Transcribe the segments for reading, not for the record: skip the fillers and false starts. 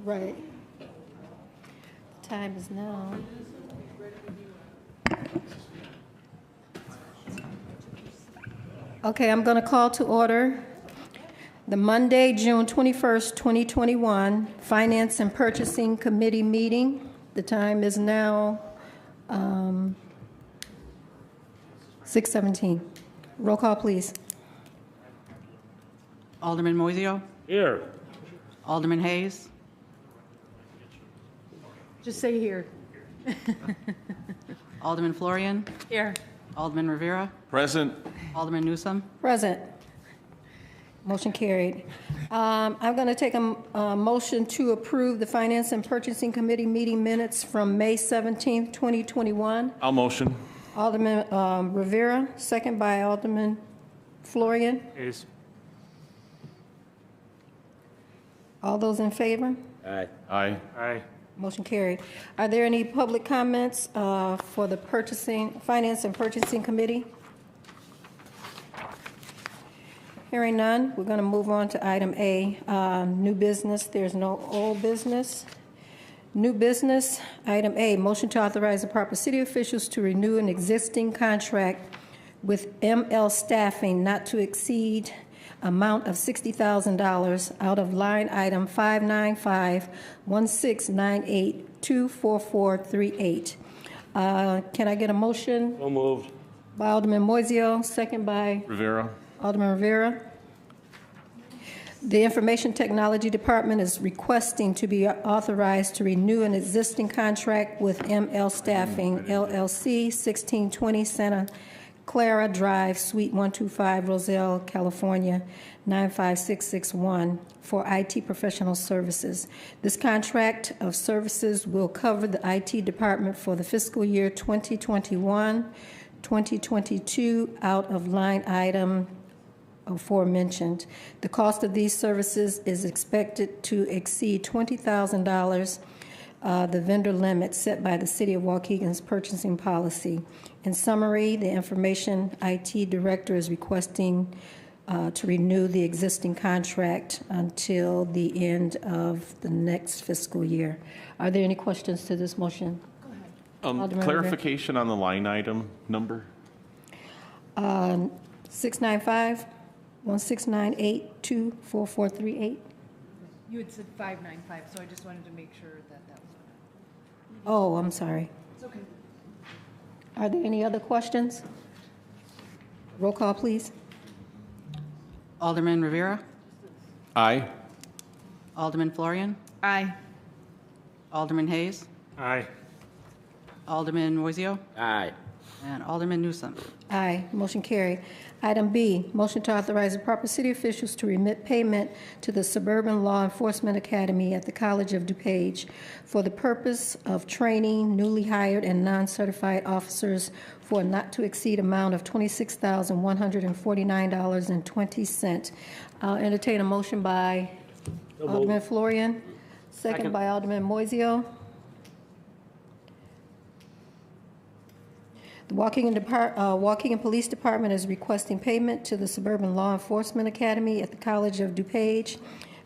Right. The time is now. Okay, I'm going to call to order the Monday, June 21st, 2021, Finance and Purchasing Committee meeting. The time is now 6:17. Roll call, please. Alderman Moiseo? Here. Alderman Hayes? Just say here. Alderman Florian? Here. Alderman Rivera? Present. Alderman Newsome? Present. Motion carried. I'm going to take a motion to approve the Finance and Purchasing Committee meeting minutes from May 17th, 2021. I'll motion. Alderman Rivera, second by Alderman Florian. Hayes. All those in favor? Aye. Aye. Aye. Motion carried. Are there any public comments for the Finance and Purchasing Committee? Hearing none, we're going to move on to item A, new business. There's no old business. New business, item A, motion to authorize the proper city officials to renew an existing contract with ML Staffing not to exceed amount of $60,000 out of line item 595-1698-24438. Can I get a motion? So moved. By Alderman Moiseo, second by Rivera. Alderman Rivera. The Information Technology Department is requesting to be authorized to renew an existing contract with ML Staffing, LLC, 1620 Santa Clara Drive, Suite 125, Roselle, California, 95661, for IT professional services. This contract of services will cover the IT department for the fiscal year 2021-2022 out of line item aforementioned. The cost of these services is expected to exceed $20,000, the vendor limit set by the City of Waukegan's purchasing policy. In summary, the Information IT Director is requesting to renew the existing contract until the end of the next fiscal year. Are there any questions to this motion? Go ahead. Clarification on the line item number? 695-1698-24438. You had said 595, so I just wanted to make sure that that was. Oh, I'm sorry. It's okay. Are there any other questions? Roll call, please. Alderman Rivera? Aye. Alderman Florian? Aye. Alderman Hayes? Aye. Alderman Moiseo? Aye. And Alderman Newsome? Aye. Motion carried. Item B, motion to authorize the proper city officials to remit payment to the Suburban Law Enforcement Academy at the College of DuPage for the purpose of training newly hired and non-certified officers for a not-to-exceed amount of $26,149.20. I'll entertain a motion by Alderman Florian, second by Alderman Moiseo. The Waukegan Police Department is requesting payment to the Suburban Law Enforcement Academy at the College of DuPage,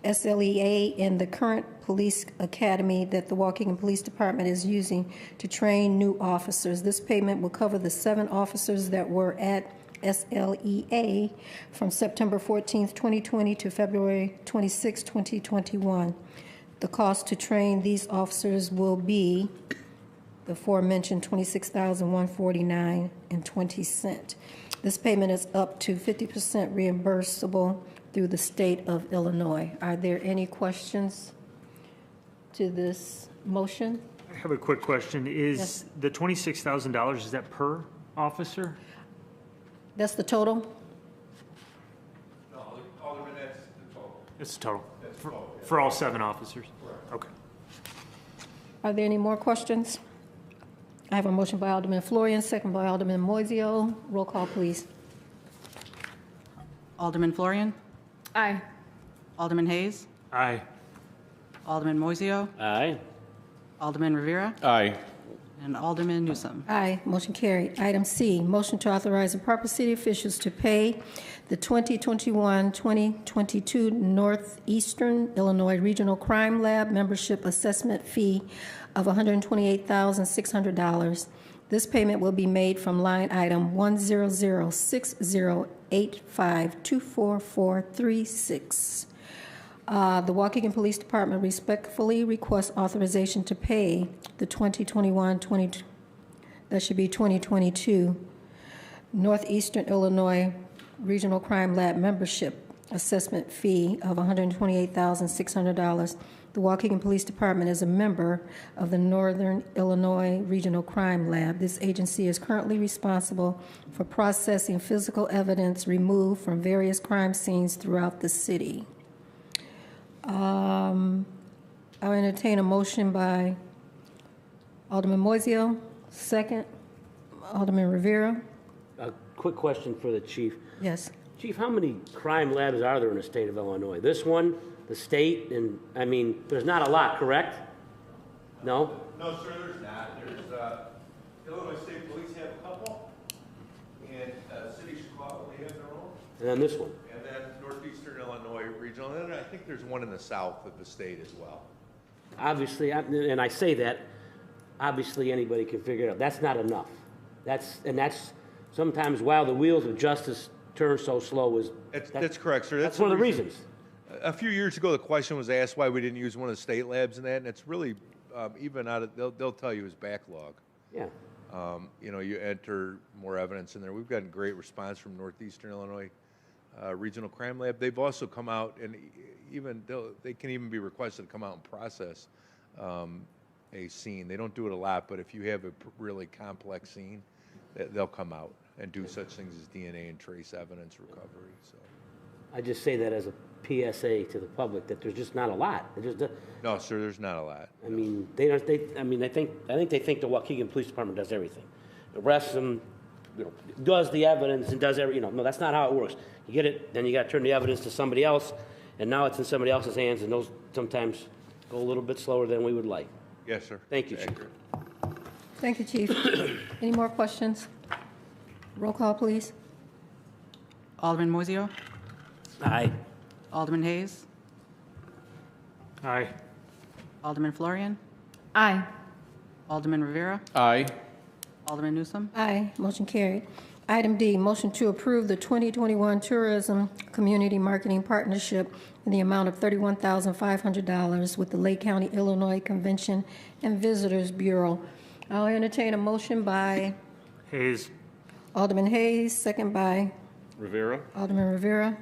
SLEA, in the current police academy that the Waukegan Police Department is using to train new officers. This payment will cover the 7 officers that were at SLEA from September 14th, 2020 to February 26, 2021. The cost to train these officers will be the aforementioned $26,149.20. This payment is up to 50% reimbursable through the state of Illinois. Are there any questions to this motion? I have a quick question. Is Yes. the $26,000, is that per officer? That's the total? No, Alderman, that's the total. It's the total. That's the For, total, yeah. for all 7 officers? Correct. Okay. Are there any more questions? I have a motion by Alderman Florian, second by Alderman Moiseo. Roll call, please. Alderman Florian? Aye. Alderman Hayes? Aye. Alderman Moiseo? Aye. Alderman Rivera? Aye. and Alderman Newsome. Aye, motion carried. Item C, motion to authorize the proper city officials to pay the 2021-2022 Northeastern Illinois Regional Crime Lab membership assessment fee of $128,600. This payment will be made from line item 1006085244436. The Waukegan Police Department respectfully requests authorization to pay the 2022 Northeastern Illinois Regional Crime Lab membership assessment fee of $128,600. The Waukegan Police Department is a member of the Northern Illinois Regional Crime Lab. This agency is currently responsible for processing physical evidence removed from various crime scenes throughout the city. I'll entertain a motion by Alderman Moiseo, second. Alderman Rivera. A quick question for the chief. Yes. Chief, how many crime labs are there in the state of Illinois? This one, the state, and, I mean, there's not a lot, correct? No? No, sir, there's not. There's, Illinois State Police have a couple, and City of Chicago, they have their own, And then this one? and then Northeastern Illinois Regional, and then I think there's one in the south of the state as well. Obviously, and I say that, obviously anybody can figure it out. That's not enough. That's sometimes while the wheels of justice turn so slow is. That's correct, sir. That's one of the reasons. A few years ago, the question was asked why we didn't use one of the state labs and that, and it's really, even out of, they'll tell you it's backlog. Yeah. You know, you enter more evidence in there. We've gotten great response from Northeastern Illinois Regional Crime Lab. They've also come out and even they can even be requested to come out and process a scene. They don't do it a lot, but if you have a really complex scene, they'll come out and do such things as DNA and trace evidence recovery. So, I just say that as a PSA to the public that there's just not a lot. no, sir, there's not a lot. I mean, I think they think the Waukegan Police Department does everything. Arrests them, does the evidence and does no, that's not how it works. You get it, then you got to turn the evidence to somebody else, and now it's in somebody else's hands, and those sometimes go a little bit slower than we would like. Yes, sir. Thank you, Chief. Accurate. Thank you, Chief. Any more questions? Roll call, please. Alderman Moiseo, Aye. Alderman Hayes, Aye. Alderman Florian, Aye. Alderman Rivera, Aye. Alderman Newsome. Aye, motion carried. Item D, motion to approve the 2021 Tourism Community Marketing Partnership in the amount of $31,500 with the Lake County, Illinois Convention and Visitors Bureau. I'll entertain a motion by Hayes. Alderman Hayes, second by Rivera. Alderman Rivera.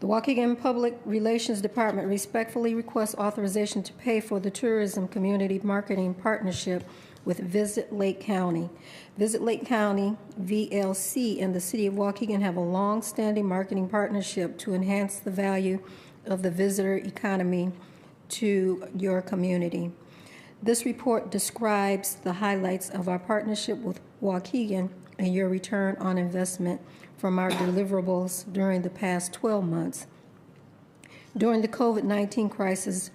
The Waukegan Public Relations Department respectfully requests authorization to pay for the Tourism Community Marketing Partnership with Visit Lake County. Visit Lake County, VLC, and the City of Waukegan have a long-standing marketing partnership to enhance the value of the visitor economy to your community. This report describes the highlights of our partnership with Waukegan and your return on investment from our deliverables during the past 12 months. During the COVID-19 crisis,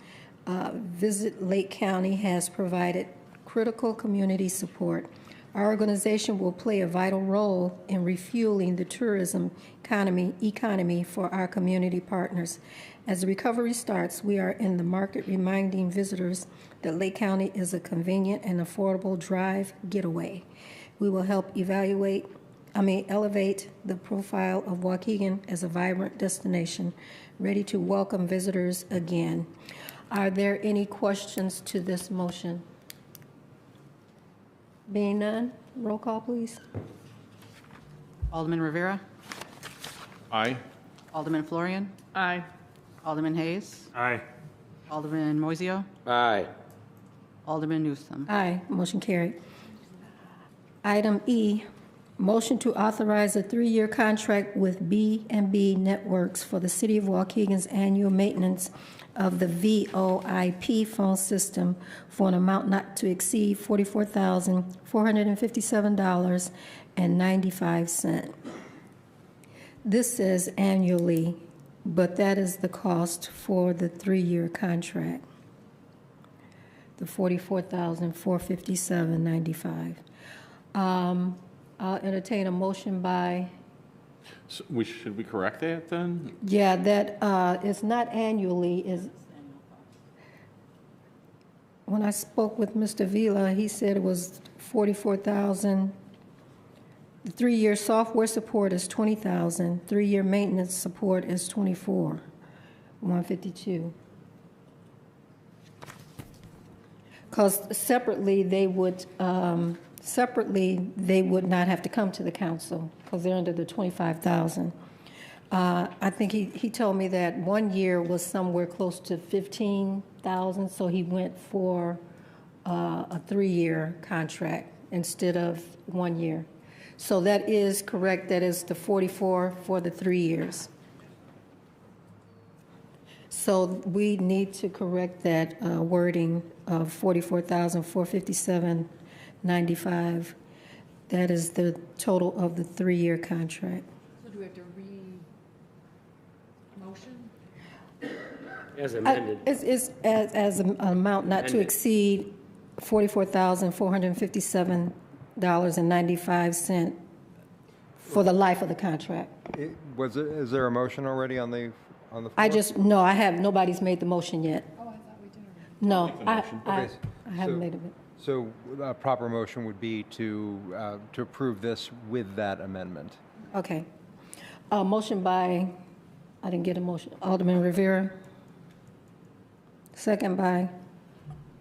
Visit Lake County has provided critical community support. Our organization will play a vital role in refueling the tourism economy for our community partners. As the recovery starts, we are in the market reminding visitors that Lake County is a convenient and affordable drive getaway. We will help elevate the profile of Waukegan as a vibrant destination, ready to welcome visitors again. Are there any questions to this motion? Being none, roll call, please. Alderman Rivera, Aye. Alderman Florian, Aye. Alderman Hayes, Aye. Alderman Moiseo, Aye. Alderman Newsome. Aye, motion carried. Item E, motion to authorize a 3-year contract with B&B Networks for the City of Waukegan's annual maintenance of the VoIP phone system for an amount not to exceed $44,457.95. This says annually, but that is the cost for the 3-year contract. the $44,457.95. I'll entertain a motion by, So should we correct that then? yeah, that it's not annually, is, when I spoke with Mr. Vila, he said it was 44,000. The 3-year software support is 20,000. 3-year maintenance support is 152. Because separately, they would not have to come to the council because they're under the 25,000. I think he told me that 1 year was somewhere close to 15,000, so he went for a 3-year contract instead of 1 year. So that is correct. That is the 44 for the 3 years. So we need to correct that wording of 44,457.95. That is the total of the 3-year contract. So do we have to re-motion? As amended. It's as an amount not to Amended. exceed $44,457.95 for the life of the contract. Is there a motion already on the floor? No, I have, nobody's made the motion yet. Oh, I thought we did. No, Make the I motion. Okay, haven't so- made it. So a proper motion would be to approve this with that amendment. Okay. Motion by, I didn't get a motion, Alderman Rivera. Second by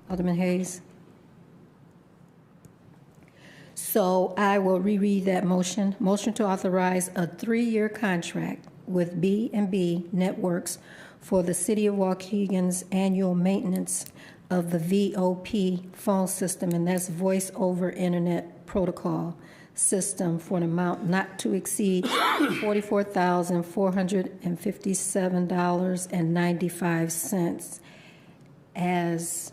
Alderman Hayes. So I will reread that motion. Motion to authorize a 3-year contract with B&B Networks for the City of Waukegan's annual maintenance of the VOP phone system, and that's Voice over Internet Protocol system, for an amount not to exceed $44,457.95 as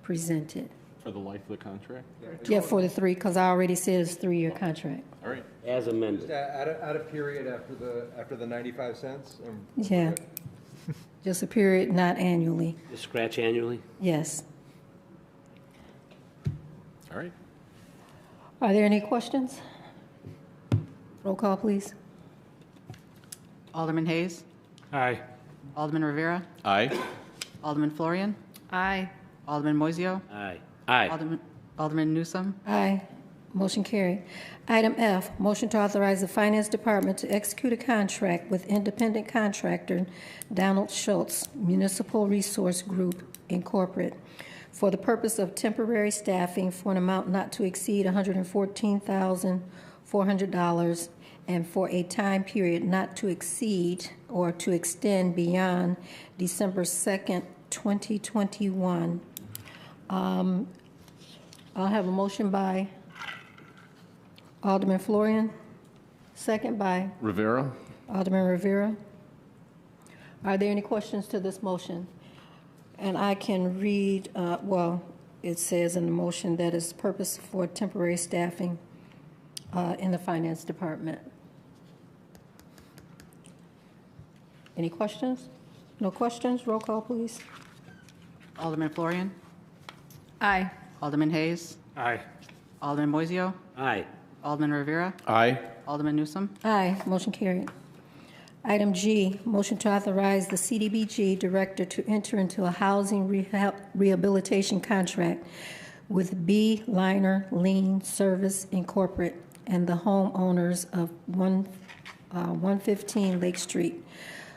presented. For the life of the contract? Yeah, for the 3, because I already said it's a 3-year contract. All right. As amended. Add a period after the 95 cents? Yeah. Just a period, not annually. Just scratch annually. Yes. All right. Are there any questions? Roll call, please. Alderman Hayes. Aye. Alderman Rivera. Aye. Alderman Florian. Aye. Alderman Moiseo. Aye. Aye. Alderman Newsome. Aye. Motion carried. Item F, motion to authorize the Finance Department to execute a contract with independent contractor Donald Schultz Municipal Resource Group, Incorporated, for the purpose of temporary staffing for an amount not to exceed $114,400 and for a time period not to exceed or to extend beyond December 2nd, 2021. I'll have a motion by Alderman Florian, second by Rivera? Alderman Rivera. Are there any questions to this motion? And I can read, it says in the motion that it's purpose for temporary staffing in the Finance Department. Any questions? No questions? Roll call, please. Alderman Florian. Aye. Alderman Hayes. Aye. Alderman Moiseo. Aye. Alderman Rivera. Aye. Alderman Newsome. Aye, motion carried. Item G, motion to authorize the CDBG Director to enter into a housing rehabilitation contract with B. Liner Lien Service Incorporated and the homeowners of 115 Lake Street.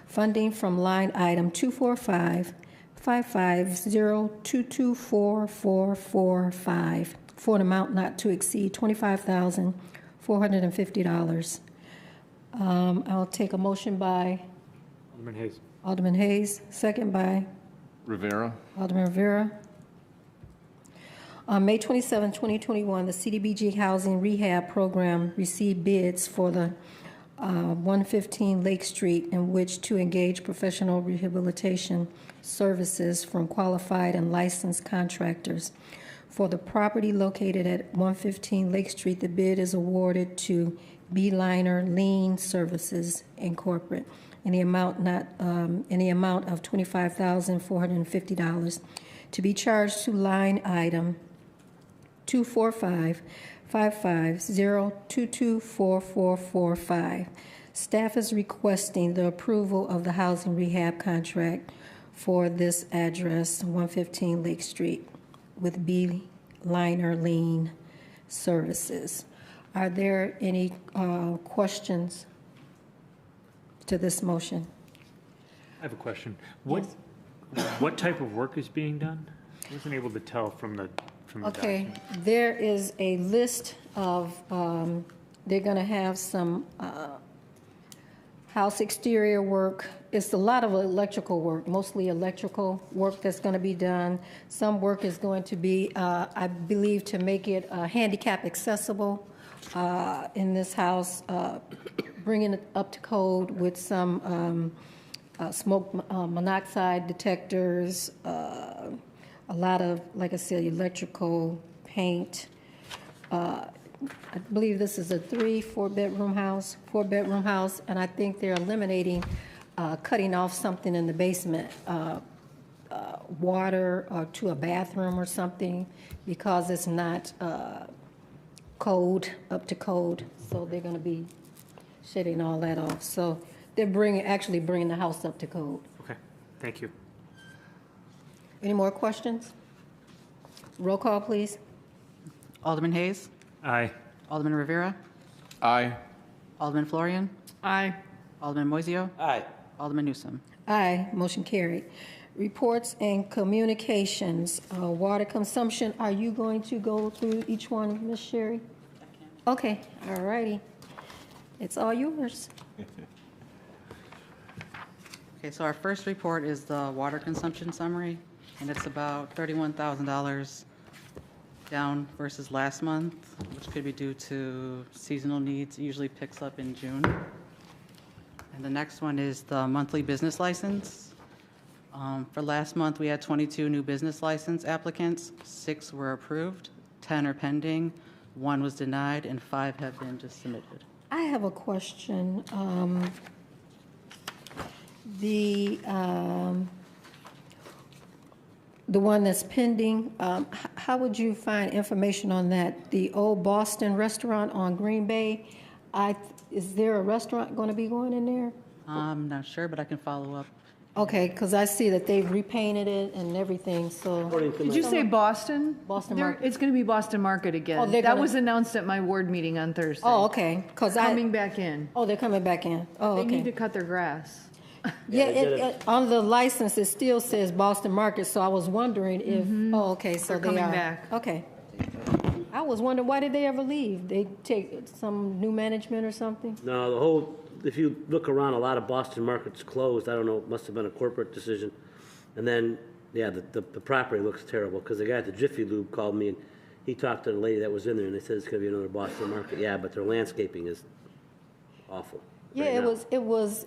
Funding from line item 245-550-2244445 for an amount not to exceed $25,450. I'll take a motion by Alderman Hayes. Alderman Hayes, second by Rivera? Alderman Rivera. On May 27, 2021, the CDBG Housing Rehab Program received bids for the 115 Lake Street in which to engage professional rehabilitation services from qualified and licensed contractors. For the property located at 115 Lake Street, the bid is awarded to B. Liner Lien Services Incorporated in the amount of $25,450 to be charged to line item 245-550-224445. Staff is requesting the approval of the housing rehab contract for this address, 115 Lake Street, with B. Liner Lean Services. Are there any questions to this motion? I have a question. What type of work is being done? I wasn't able to tell from the Okay, document. there is a list of, they're going to have some house exterior work. It's a lot of electrical work, mostly electrical work that's going to be done. Some work is going to be, I believe, to make it handicap accessible in this house, bringing it up to code with some smoke monoxide detectors, a lot of, like I said, electrical, paint. I believe this is a four-bedroom house, and I think they're eliminating, cutting off something in the basement, water to a bathroom or something, because it's not up to code. So they're going to be shedding all that off. So they're actually bringing the house up to code. Okay, thank you. Any more questions? Roll call, please. Alderman Hayes. Aye. Alderman Rivera. Aye. Alderman Florian. Aye. Alderman Moiseo. Aye. Alderman Newsome. Aye, motion carried. Reports and communications, water consumption. Are you going to go through each one, Ms. Sherry? Okay, all righty. It's all yours. Okay, so our first report is the water consumption summary, and it's about $31,000 down versus last month, which could be due to seasonal needs. It usually picks up in June. And the next one is the monthly business license. For last month, we had 22 new business license applicants. 6 were approved, 10 are pending, 1 was denied, and 5 have been just submitted. I have a question. The one that's pending, how would you find information on that? The Old Boston Restaurant on Green Bay, is there a restaurant going to be going in there? I'm not sure, but I can follow up. Okay, because I see that they've repainted it and everything, so. According to Did my- you say Boston? Boston There- Market. It's going to be Boston Market Oh, again. they're That gonna- was announced at my ward meeting on Thursday. Oh, okay, because Coming back in. oh, they're coming back in. Oh, They need okay. to cut their grass. Yeah, they did on the license, it still says Boston Market, so I was wondering if, oh, okay, so They're they coming are. back. Okay. I was wondering, why did they ever leave? They take some new management or something? No, if you look around, a lot of Boston markets closed. I don't know, it must have been a corporate decision. And then, yeah, the property looks terrible, because the guy at the Jiffy Lube called me, and he talked to the lady that was in there, and they said it's gonna be another Boston Market. Yeah, but their landscaping is awful. Yeah, right now. it was,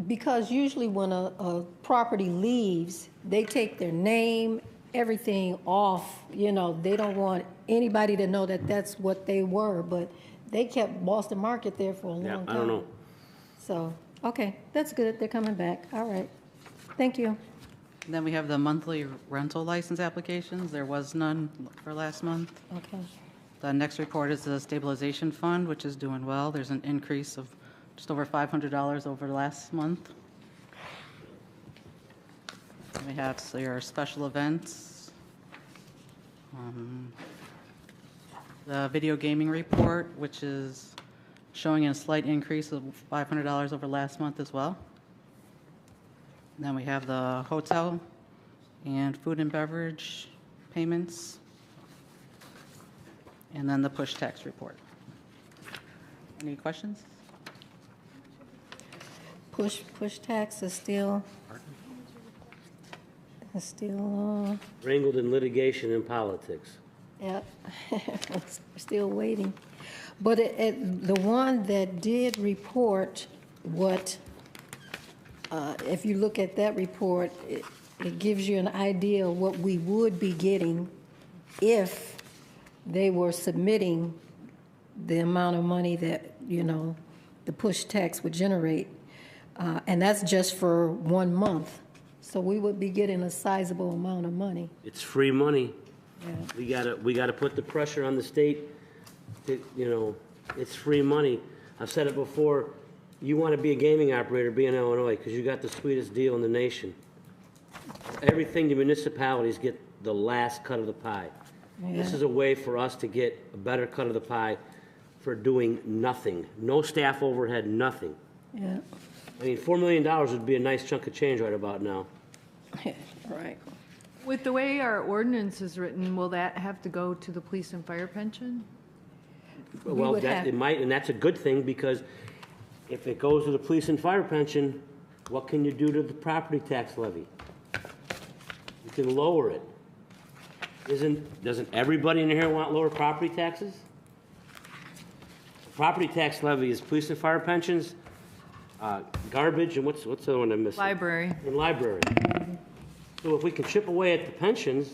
because usually when a property leaves, they take their name, everything off, they don't want anybody to know that that's what they were, but they kept Boston Market there for a long Yeah, time. I don't know. So, okay, that's good, they're coming back, all right. Thank you. Then we have the monthly rental license applications. There was none for last month. Okay. The next report is the Stabilization Fund, which is doing well. There's an increase of just over $500 over last month. Then we have your special events. The video gaming report, which is showing a slight increase of $500 over last month as well. Then we have the hotel and food and beverage payments. And then the push tax report. Any questions? Push tax is still, Wrangled in litigation and politics. yep, we're still waiting. But the one that did report what, if you look at that report, it gives you an idea of what we would be getting if they were submitting the amount of money that, the push tax would generate. And that's just for 1 month. So we would be getting a sizable amount of money. It's free money. Yeah. We gotta put the pressure on the state. It's free money. I've said it before. You want to be a gaming operator, be in Illinois, because you got the sweetest deal in the nation. Everything the municipalities get the last cut of the pie. This is a way for us to get a better cut of the pie for doing nothing. No staff overhead, nothing. Yeah, I mean, $4 million would be a nice chunk of change right about now. right. With the way our ordinance is written, will that have to go to the police and fire pension? Well, would have- it might, and that's a good thing, because if it goes to the police and fire pension, what can you do to the property tax levy? You can lower it. Doesn't everybody in here want lower property taxes? Property tax levy is police and fire pensions, garbage, and what's the other one I'm missing? Library. And library. So if we can chip away at the pensions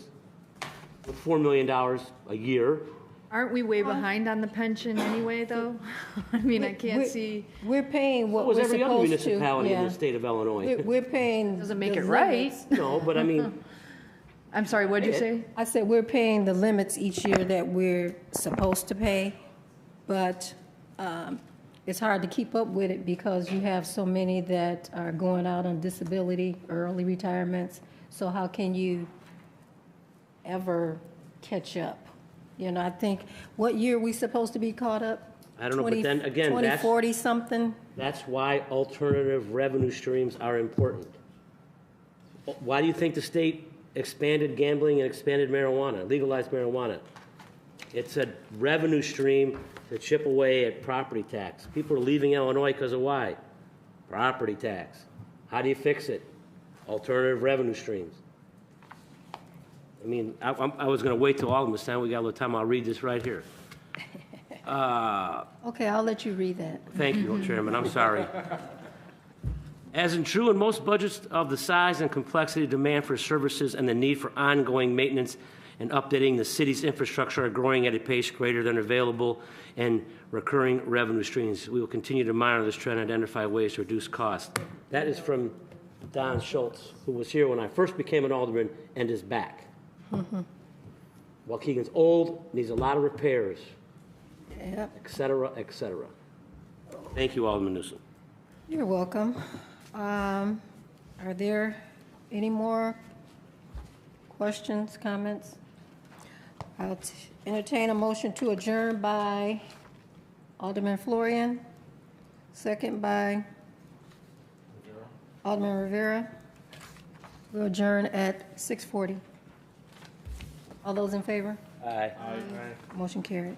with $4 million a year, Aren't we way behind on the pension anyway, though? I mean, I can't We're- see, We're paying so what was we're every other supposed to. municipality in Yeah. the state of Illinois. We're paying. doesn't make the it right. limits. No, but I mean, I'm sorry, what'd you say? I said we're paying the limits each year that we're supposed to pay, but it's hard to keep up with it because you have so many that are going out on disability, early retirements. So how can you ever catch up? You know, I think, what year are we supposed to be caught up? I don't know, but then again, that's- 2040 something? that's why alternative revenue streams are important. Why do you think the state expanded gambling and expanded marijuana, legalized marijuana? It's a revenue stream to chip away at property tax. People are leaving Illinois because of why? Property tax. How do you fix it? Alternative revenue streams. I mean, I was going to wait till all of them stand. We got a little time. I'll read this right here. Okay, I'll let you read that. Thank you, Chairman. I'm sorry. As in true in most budgets of the size and complexity, demand for services and the need for ongoing maintenance and updating the city's infrastructure are growing at a pace greater than available and recurring revenue streams. We will continue to monitor this trend and identify ways to reduce costs. That is from Don Schultz, who was here when I first became an alderman and is back. Waukegan's old, needs a lot of repairs, Yep, et cetera, et cetera. Thank you, Alderman Newsom. you're welcome. Are there any more questions, comments? I'll entertain a motion to adjourn by Alderman Florian, second by Alderman Rivera. We'll adjourn at 6:40. All those in favor? Aye. Motion carried.